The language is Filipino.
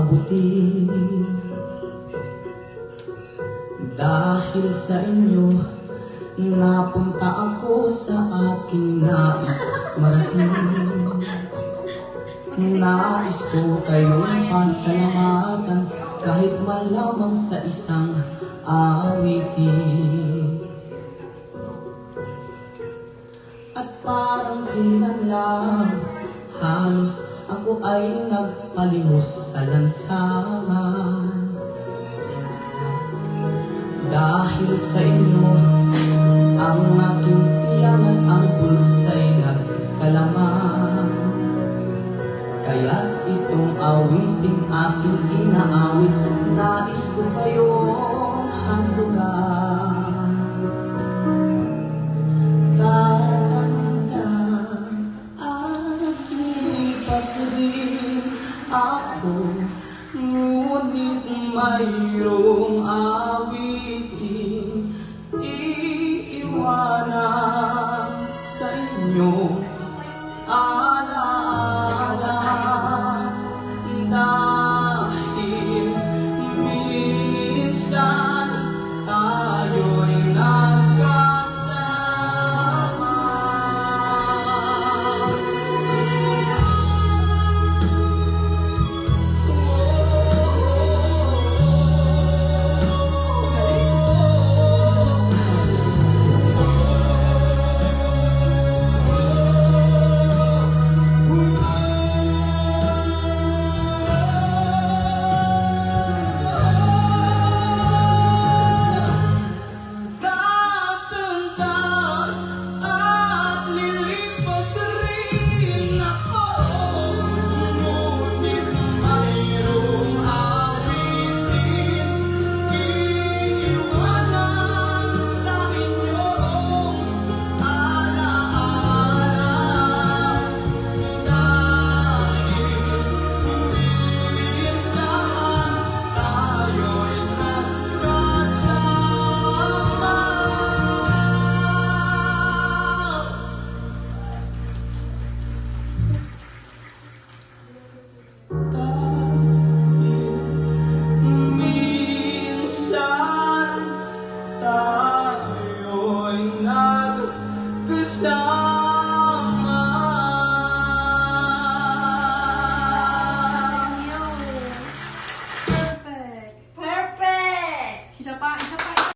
mabuti. Dahil sa inyo, napunta ako sa aking nais marating. Nais ko kayong pasalamatan kahit man lamang sa isang awitin. At parang kailan lang, halos ako ay nagpalimos sa lansangan. Dahil sa inyo, ang aking tiyangan, ang pulsa'y nagkalaman. Kaya't itong awiting aking inaawit, nais ko kayong handlugan. Tatanda at nilipas din ako, ngunit mayroong awiting iiwanan sa inyo. Alaala, dahil minsan tayo'y nagkasama. Tayo'y nagkasama.